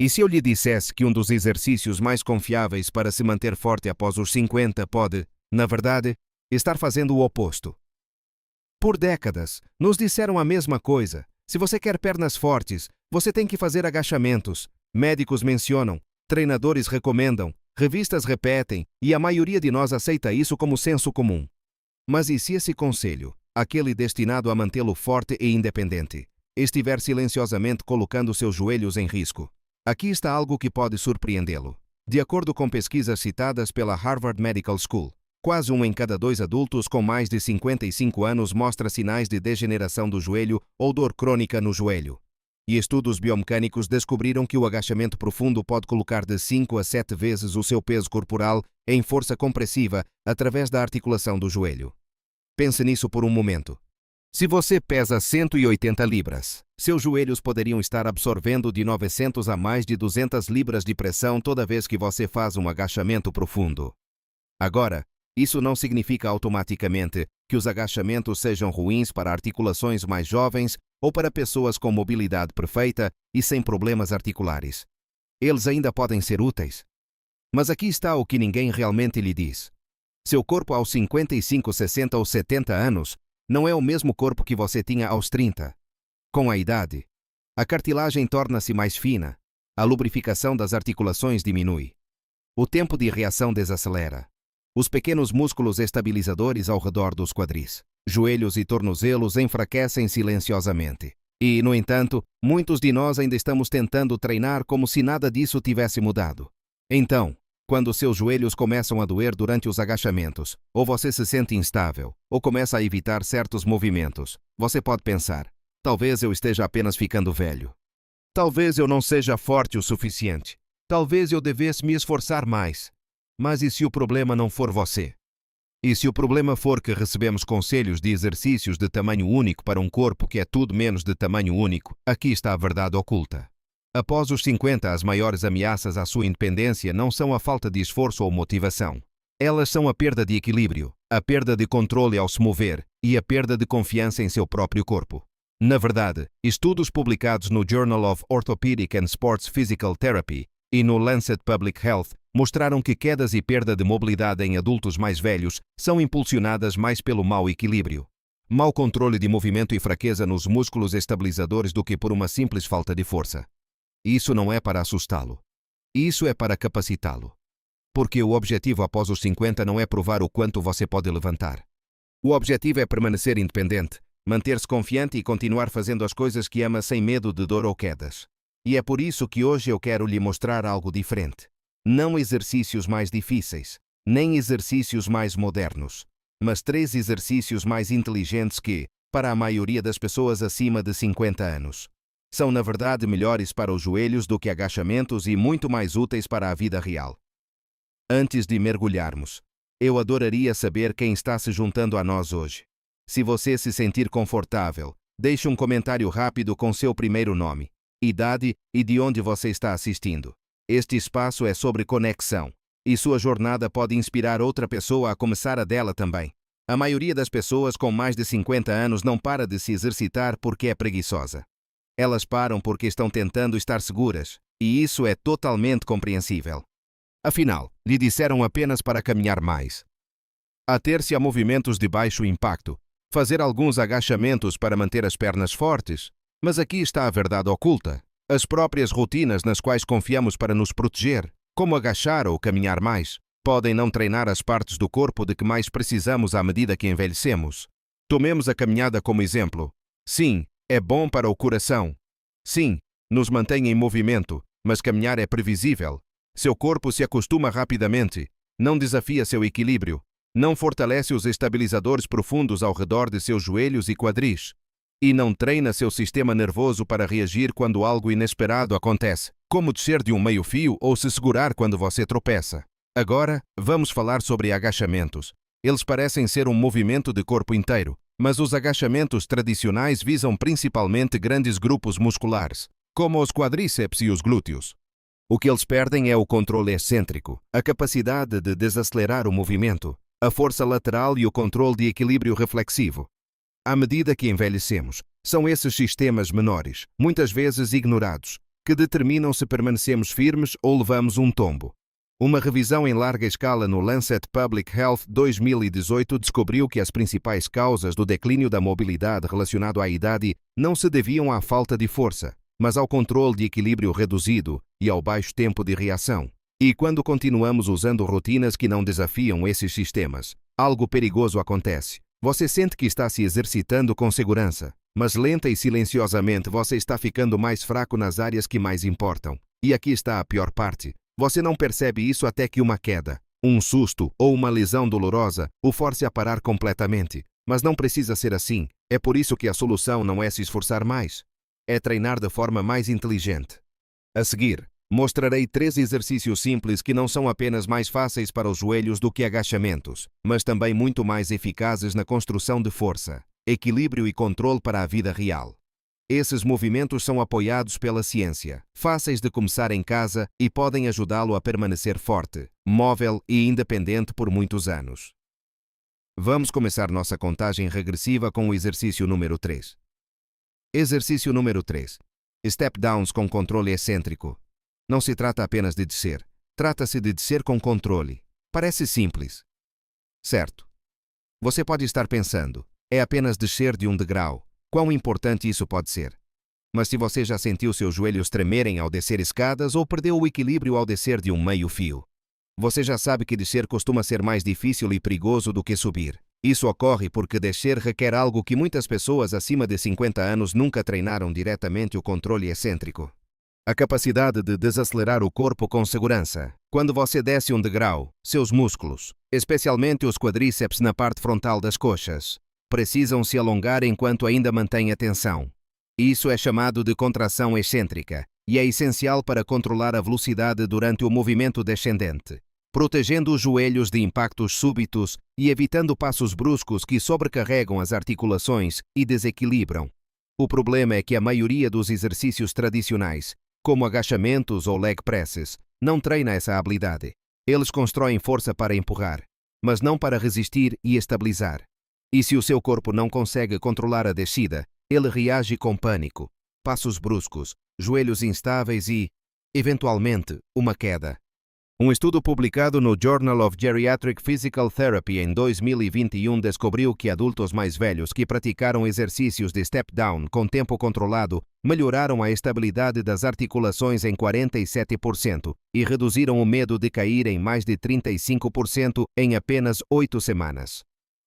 E se eu lhe dissesse que um dos exercícios mais confiáveis para se manter forte após os 50 pode, na verdade, estar fazendo o oposto? Por décadas, nos disseram a mesma coisa. Se você quer pernas fortes, você tem que fazer agachamentos. Médicos mencionam, treinadores recomendam, revistas repetem, e a maioria de nós aceita isso como senso comum. Mas e se esse conselho, aquele destinado a mantê-lo forte e independente, estiver silenciosamente colocando seus joelhos em risco? Aqui está algo que pode surpreendê-lo. De acordo com pesquisas citadas pela Harvard Medical School, quase 1 em cada 2 adultos com mais de 55 anos mostra sinais de degeneração do joelho ou dor crônica no joelho. E estudos biomecânicos descobriram que o agachamento profundo pode colocar de 5 a 7 vezes o seu peso corporal em força compressiva através da articulação do joelho. Pense nisso por um momento. Se você pesa 180 libras, seus joelhos poderiam estar absorvendo de 900 a mais de 200 libras de pressão toda vez que você faz um agachamento profundo. Agora, isso não significa automaticamente que os agachamentos sejam ruins para articulações mais jovens ou para pessoas com mobilidade perfeita e sem problemas articulares. Eles ainda podem ser úteis. Mas aqui está o que ninguém realmente lhe diz. Seu corpo aos 55, 60 ou 70 anos não é o mesmo corpo que você tinha aos 30. Com a idade, a cartilagem torna-se mais fina, a lubrificação das articulações diminui. O tempo de reação desacelera. Os pequenos músculos estabilizadores ao redor dos quadris, joelhos e tornozelos enfraquecem silenciosamente. E, no entanto, muitos de nós ainda estamos tentando treinar como se nada disso tivesse mudado. Então, quando seus joelhos começam a doer durante os agachamentos, ou você se sente instável, ou começa a evitar certos movimentos, você pode pensar, talvez eu esteja apenas ficando velho. Talvez eu não seja forte o suficiente. Talvez eu devesse me esforçar mais. Mas e se o problema não for você? E se o problema for que recebemos conselhos de exercícios de tamanho único para um corpo que é tudo menos de tamanho único, aqui está a verdade oculta. Após os 50, as maiores ameaças à sua independência não são a falta de esforço ou motivação. Elas são a perda de equilíbrio, a perda de controle ao se mover e a perda de confiança em seu próprio corpo. Na verdade, estudos publicados no Journal of Orthopedic and Sports Physical Therapy e no Lancet Public Health mostraram que quedas e perda de mobilidade em adultos mais velhos são impulsionadas mais pelo mau equilíbrio, mau controle de movimento e fraqueza nos músculos estabilizadores do que por uma simples falta de força. Isso não é para assustá-lo. Isso é para capacitá-lo. Porque o objetivo após os 50 não é provar o quanto você pode levantar. O objetivo é permanecer independente, manter-se confiante e continuar fazendo as coisas que ama sem medo de dor ou quedas. E é por isso que hoje eu quero lhe mostrar algo diferente. Não exercícios mais difíceis, nem exercícios mais modernos, mas 3 exercícios mais inteligentes que, para a maioria das pessoas acima de 50 anos, são na verdade melhores para os joelhos do que agachamentos e muito mais úteis para a vida real. Antes de mergulharmos, eu adoraria saber quem está se juntando a nós hoje. Se você se sentir confortável, deixe um comentário rápido com seu primeiro nome, idade e de onde você está assistindo. Este espaço é sobre conexão, e sua jornada pode inspirar outra pessoa a começar a dela também. A maioria das pessoas com mais de 50 anos não para de se exercitar porque é preguiçosa. Elas param porque estão tentando estar seguras, e isso é totalmente compreensível. Afinal, lhe disseram apenas para caminhar mais. Ater-se a movimentos de baixo impacto, fazer alguns agachamentos para manter as pernas fortes, mas aqui está a verdade oculta. As próprias rotinas nas quais confiamos para nos proteger, como agachar ou caminhar mais, podem não treinar as partes do corpo de que mais precisamos à medida que envelhecemos. Tomemos a caminhada como exemplo. Sim, é bom para o coração. Sim, nos mantém em movimento, mas caminhar é previsível. Seu corpo se acostuma rapidamente, não desafia seu equilíbrio, não fortalece os estabilizadores profundos ao redor de seus joelhos e quadris, e não treina seu sistema nervoso para reagir quando algo inesperado acontece, como descer de um meio-fio ou se segurar quando você tropeça. Agora, vamos falar sobre agachamentos. Eles parecem ser um movimento de corpo inteiro, mas os agachamentos tradicionais visam principalmente grandes grupos musculares, como os quadríceps e os glúteos. O que eles perdem é o controle excêntrico, a capacidade de desacelerar o movimento, a força lateral e o controle de equilíbrio reflexivo. À medida que envelhecemos, são esses sistemas menores, muitas vezes ignorados, que determinam se permanecemos firmes ou levamos um tombo. Uma revisão em larga escala no Lancet Public Health 2018 descobriu que as principais causas do declínio da mobilidade relacionado à idade não se deviam à falta de força, mas ao controle de equilíbrio reduzido e ao baixo tempo de reação. E quando continuamos usando rotinas que não desafiam esses sistemas, algo perigoso acontece. Você sente que está se exercitando com segurança, mas lenta e silenciosamente você está ficando mais fraco nas áreas que mais importam. E aqui está a pior parte. Você não percebe isso até que uma queda, um susto ou uma lesão dolorosa o force a parar completamente. Mas não precisa ser assim. É por isso que a solução não é se esforçar mais. É treinar de forma mais inteligente. A seguir, mostrarei 3 exercícios simples que não são apenas mais fáceis para os joelhos do que agachamentos, mas também muito mais eficazes na construção de força, equilíbrio e controle para a vida real. Esses movimentos são apoiados pela ciência, fáceis de começar em casa e podem ajudá-lo a permanecer forte, móvel e independente por muitos anos. Vamos começar nossa contagem regressiva com o exercício número 3. Exercício número 3. Step downs com controle excêntrico. Não se trata apenas de descer. Trata-se de descer com controle. Parece simples. Certo. Você pode estar pensando, é apenas descer de um degrau. Quão importante isso pode ser? Mas se você já sentiu seus joelhos tremerem ao descer escadas ou perdeu o equilíbrio ao descer de um meio-fio, você já sabe que descer costuma ser mais difícil e perigoso do que subir. Isso ocorre porque descer requer algo que muitas pessoas acima de 50 anos nunca treinaram diretamente: o controle excêntrico. A capacidade de desacelerar o corpo com segurança. Quando você desce um degrau, seus músculos, especialmente os quadríceps na parte frontal das coxas, precisam se alongar enquanto ainda mantém a tensão. Isso é chamado de contração excêntrica e é essencial para controlar a velocidade durante o movimento descendente, protegendo os joelhos de impactos súbitos e evitando passos bruscos que sobrecarregam as articulações e desequilibram. O problema é que a maioria dos exercícios tradicionais, como agachamentos ou leg presses, não treina essa habilidade. Eles constroem força para empurrar, mas não para resistir e estabilizar. E se o seu corpo não consegue controlar a descida, ele reage com pânico, passos bruscos, joelhos instáveis e, eventualmente, uma queda. Um estudo publicado no Journal of Geriatric Physical Therapy em 2021 descobriu que adultos mais velhos que praticaram exercícios de step-down com tempo controlado melhoraram a estabilidade das articulações em 47% e reduziram o medo de cair em mais de 35% em apenas 8 semanas.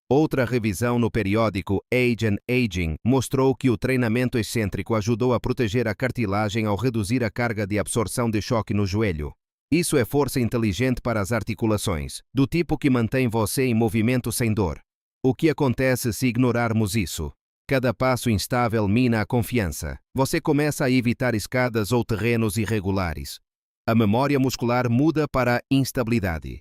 Outra revisão no periódico Age and Aging mostrou que o treinamento excêntrico ajudou a proteger a cartilagem ao reduzir a carga de absorção de choque no joelho. Isso é força inteligente para as articulações, do tipo que mantém você em movimento sem dor. O que acontece se ignorarmos isso? Cada passo instável mina a confiança. Você começa a evitar escadas ou terrenos irregulares. A memória muscular muda para a instabilidade.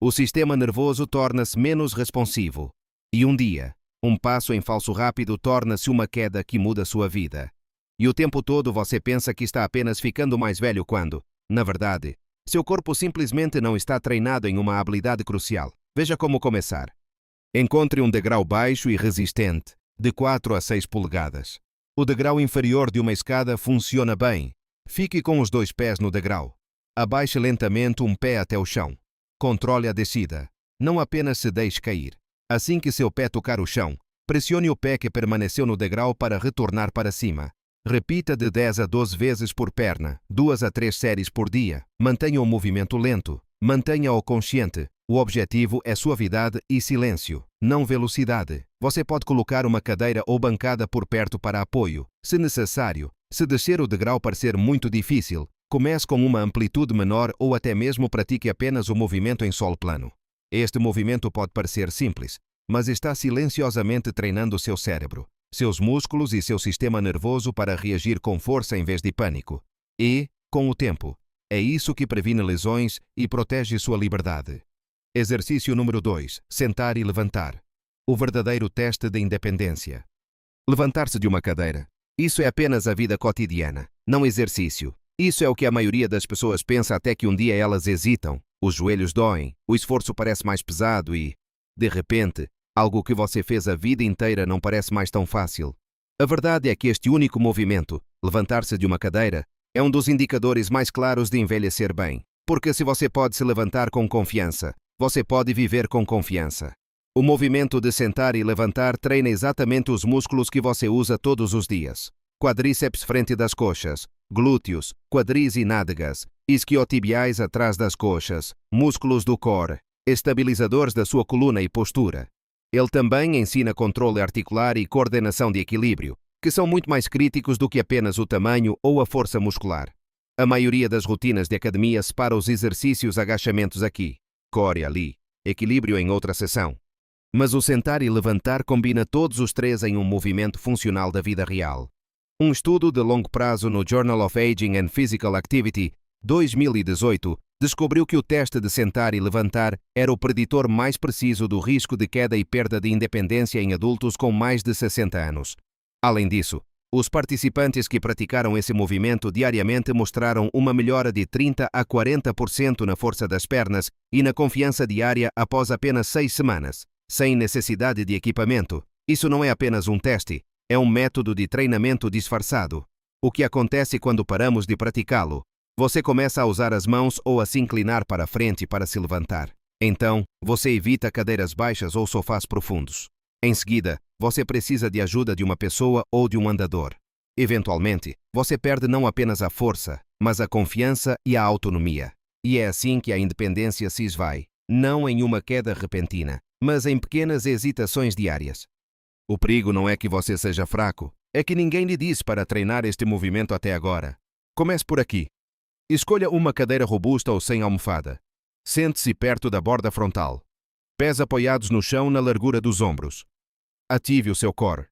O sistema nervoso torna-se menos responsivo. E um dia, um passo em falso rápido torna-se uma queda que muda sua vida. E o tempo todo você pensa que está apenas ficando mais velho quando, na verdade, seu corpo simplesmente não está treinado em uma habilidade crucial. Veja como começar. Encontre um degrau baixo e resistente, de 4 a 6 polegadas. O degrau inferior de uma escada funciona bem. Fique com os 2 pés no degrau. Abaixe lentamente um pé até o chão. Controle a descida. Não apenas se deixe cair. Assim que seu pé tocar o chão, pressione o pé que permaneceu no degrau para retornar para cima. Repita de 10 a 12 vezes por perna, 2 a 3 séries por dia. Mantenha o movimento lento. Mantenha-o consciente. O objetivo é suavidade e silêncio, não velocidade. Você pode colocar uma cadeira ou bancada por perto para apoio, se necessário. Se descer o degrau parecer muito difícil, comece com uma amplitude menor ou até mesmo pratique apenas o movimento em solo plano. Este movimento pode parecer simples, mas está silenciosamente treinando seu cérebro, seus músculos e seu sistema nervoso para reagir com força em vez de pânico. E, com o tempo, é isso que previne lesões e protege sua liberdade. Exercício número 2. Sentar e levantar. O verdadeiro teste de independência. Levantar-se de uma cadeira. Isso é apenas a vida cotidiana, não exercício. Isso é o que a maioria das pessoas pensa até que um dia elas hesitam. Os joelhos doem, o esforço parece mais pesado e, de repente, algo que você fez a vida inteira não parece mais tão fácil. A verdade é que este único movimento, levantar-se de uma cadeira, É um dos indicadores mais claros de envelhecer bem, porque se você pode se levantar com confiança, você pode viver com confiança. O movimento de sentar e levantar treina exatamente os músculos que você usa todos os dias. Quadríceps frente das coxas, glúteos, quadris e nádegas, isquiotibiais atrás das coxas, músculos do core, estabilizadores da sua coluna e postura. Ele também ensina controle articular e coordenação de equilíbrio, que são muito mais críticos do que apenas o tamanho ou a força muscular. A maioria das rotinas de academia separa os exercícios agachamentos aqui, core ali, equilíbrio em outra sessão. Mas o sentar e levantar combina todos os três em um movimento funcional da vida real. Um estudo de longo prazo no Journal of Aging and Physical Activity, 2018, descobriu que o teste de sentar e levantar era o preditor mais preciso do risco de queda e perda de independência em adultos com mais de 60 anos. Além disso, os participantes que praticaram esse movimento diariamente mostraram uma melhora de 30 a 40% na força das pernas e na confiança diária após apenas 6 semanas, sem necessidade de equipamento. Isso não é apenas um teste, é um método de treinamento disfarçado. O que acontece quando paramos de praticá-lo? Você começa a usar as mãos ou a se inclinar para a frente para se levantar. Então, você evita cadeiras baixas ou sofás profundos. Em seguida, você precisa de ajuda de uma pessoa ou de um andador. Eventualmente, você perde não apenas a força, mas a confiança e a autonomia. E é assim que a independência se esvai, não em uma queda repentina, mas em pequenas hesitações diárias. O perigo não é que você seja fraco, é que ninguém lhe disse para treinar este movimento até agora. Comece por aqui. Escolha uma cadeira robusta ou sem almofada. Sente-se perto da borda frontal. Pés apoiados no chão na largura dos ombros. Ative o seu core.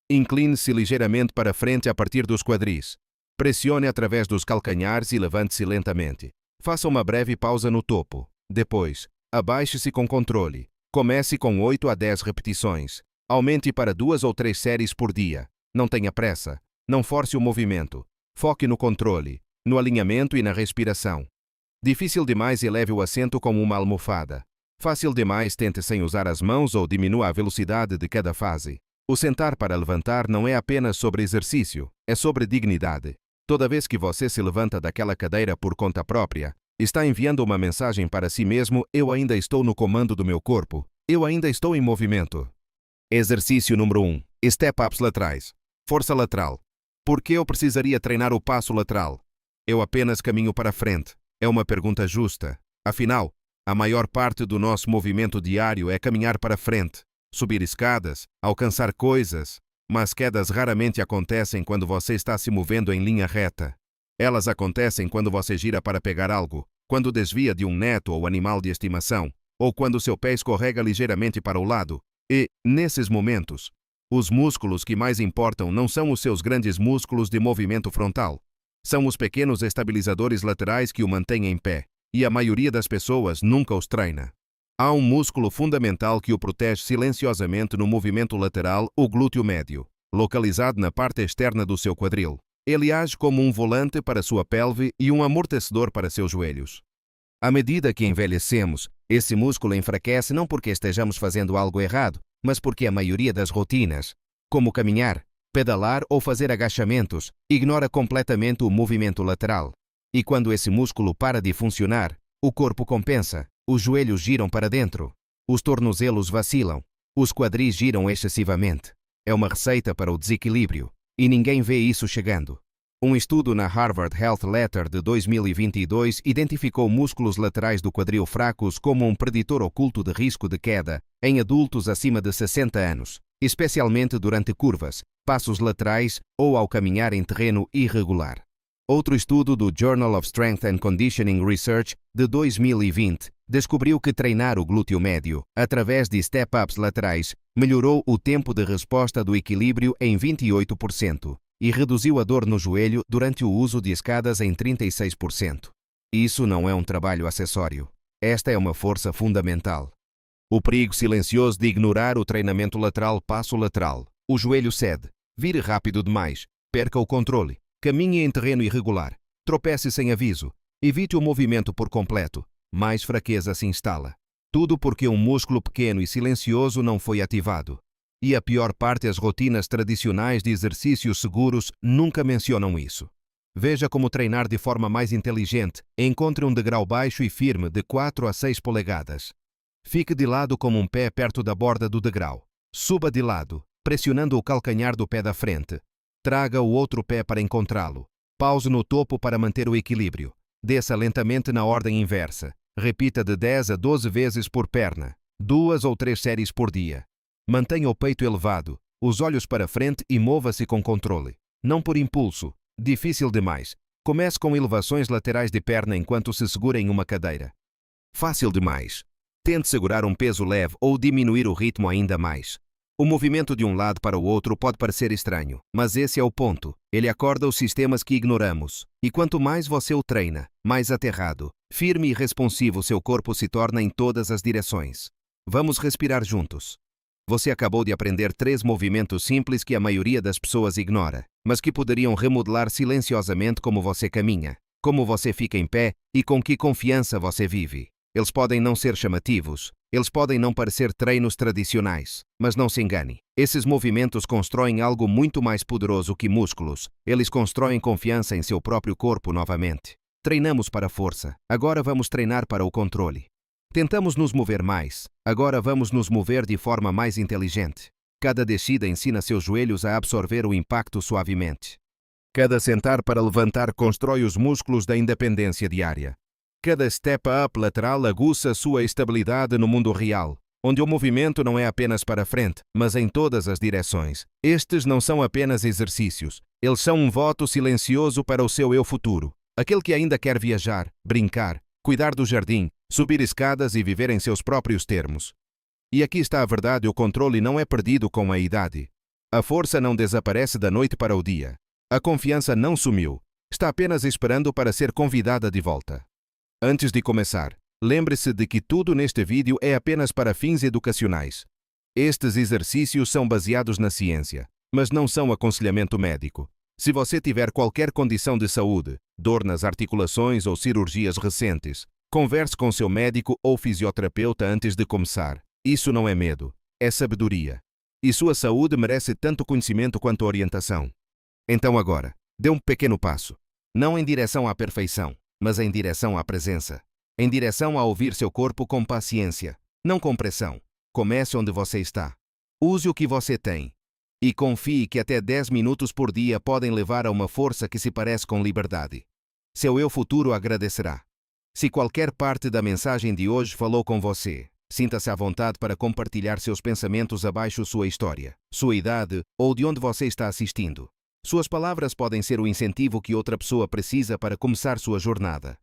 Incline-se ligeiramente para frente a partir dos quadris. Pressione através dos calcanhares e levante-se lentamente. Faça uma breve pausa no topo. Depois, abaixe-se com controle. Comece com 8 a 10 repetições. Aumente para 2 ou 3 séries por dia. Não tenha pressa. Não force o movimento. Foque no controle, no alinhamento e na respiração. Difícil demais, eleve o assento como uma almofada. Fácil demais, tente sem usar as mãos ou diminua a velocidade de cada fase. O sentar para levantar não é apenas sobre exercício, é sobre dignidade. Toda vez que você se levanta daquela cadeira por conta própria, está enviando uma mensagem para si mesmo: eu ainda estou no comando do meu corpo, eu ainda estou em movimento. Exercício número 1. Step-ups laterais. Força lateral. Por que eu precisaria treinar o passo lateral? Eu apenas caminho para frente. É uma pergunta justa. Afinal, a maior parte do nosso movimento diário é caminhar para frente, subir escadas, alcançar coisas, mas quedas raramente acontecem quando você está se movendo em linha reta. Elas acontecem quando você gira para pegar algo, quando desvia de um neto ou animal de estimação, ou quando seu pé escorrega ligeiramente para o lado. E, nesses momentos, os músculos que mais importam não são os seus grandes músculos de movimento frontal. São os pequenos estabilizadores laterais que o mantêm em pé. E a maioria das pessoas nunca os treina. Há um músculo fundamental que o protege silenciosamente no movimento lateral, o glúteo médio, localizado na parte externa do seu quadril. Ele age como um volante para sua pelve e um amortecedor para seus joelhos. À medida que envelhecemos, esse músculo enfraquece não porque estejamos fazendo algo errado, mas porque a maioria das rotinas, como caminhar, pedalar ou fazer agachamentos, ignora completamente o movimento lateral. E quando esse músculo para de funcionar, o corpo compensa, os joelhos giram para dentro, os tornozelos vacilam, os quadris giram excessivamente. É uma receita para o desequilíbrio, e ninguém vê isso chegando. Um estudo na Harvard Health Letter de 2022 identificou músculos laterais do quadril fracos como um preditor oculto de risco de queda em adultos acima de 60 anos, especialmente durante curvas, passos laterais ou ao caminhar em terreno irregular. Outro estudo do Journal of Strength and Conditioning Research, de 2020, descobriu que treinar o glúteo médio, através de step-ups laterais, melhorou o tempo de resposta do equilíbrio em 28% e reduziu a dor no joelho durante o uso de escadas em 36%. Isso não é um trabalho acessório. Esta é uma força fundamental. O perigo silencioso de ignorar o treinamento lateral passo lateral. O joelho cede, vire rápido demais, perca o controle. Caminhe em terreno irregular, tropece sem aviso, evite o movimento por completo, mais fraqueza se instala. Tudo porque um músculo pequeno e silencioso não foi ativado. E a pior parte, as rotinas tradicionais de exercícios seguros nunca mencionam isso. Veja como treinar de forma mais inteligente. Encontre um degrau baixo e firme de 4 a 6 polegadas. Fique de lado com um pé perto da borda do degrau. Suba de lado, pressionando o calcanhar do pé da frente. Traga o outro pé para encontrá-lo. Pause no topo para manter o equilíbrio. Desça lentamente na ordem inversa. Repita de 10 a 12 vezes por perna. 2 ou 3 séries por dia. Mantenha o peito elevado, os olhos para frente e mova-se com controle. Não por impulso. Difícil demais. Comece com elevações laterais de perna enquanto se segura em uma cadeira. Fácil demais. Tente segurar um peso leve ou diminuir o ritmo ainda mais. O movimento de um lado para o outro pode parecer estranho, mas esse é o ponto. Ele acorda os sistemas que ignoramos. E quanto mais você o treina, mais aterrado, firme e responsivo seu corpo se torna em todas as direções. Vamos respirar juntos. Você acabou de aprender 3 movimentos simples que a maioria das pessoas ignora, mas que poderiam remodelar silenciosamente como você caminha, como você fica em pé e com que confiança você vive. Eles podem não ser chamativos, eles podem não parecer treinos tradicionais, mas não se engane. Esses movimentos constroem algo muito mais poderoso que músculos. Eles constroem confiança em seu próprio corpo novamente. Treinamos para a força, agora vamos treinar para o controle. Tentamos nos mover mais, agora vamos nos mover de forma mais inteligente. Cada descida ensina seus joelhos a absorver o impacto suavemente. Cada sentar para levantar constrói os músculos da independência diária. Cada step-up lateral aguça sua estabilidade no mundo real, onde o movimento não é apenas para frente, mas em todas as direções. Estes não são apenas exercícios, eles são um voto silencioso para o seu eu futuro. Aquele que ainda quer viajar, brincar, cuidar do jardim, subir escadas e viver em seus próprios termos. E aqui está a verdade: o controle não é perdido com a idade. A força não desaparece da noite para o dia. A confiança não sumiu, está apenas esperando para ser convidada de volta. Antes de começar, lembre-se de que tudo neste vídeo é apenas para fins educacionais. Estes exercícios são baseados na ciência, mas não são aconselhamento médico. Se você tiver qualquer condição de saúde, dor nas articulações ou cirurgias recentes, converse com seu médico ou fisioterapeuta antes de começar. Isso não é medo, é sabedoria. E sua saúde merece tanto conhecimento quanto orientação. Então agora, dê um pequeno passo. Não em direção à perfeição, mas em direção à presença. Em direção a ouvir seu corpo com paciência, não com pressão. Comece onde você está. Use o que você tem. E confie que até 10 minutos por dia podem levar a uma força que se parece com liberdade. Seu eu futuro agradecerá. Se qualquer parte da mensagem de hoje falou com você, sinta-se à vontade para compartilhar seus pensamentos abaixo sua história, sua idade ou de onde você está assistindo. Suas palavras podem ser o incentivo que outra pessoa precisa para começar sua jornada.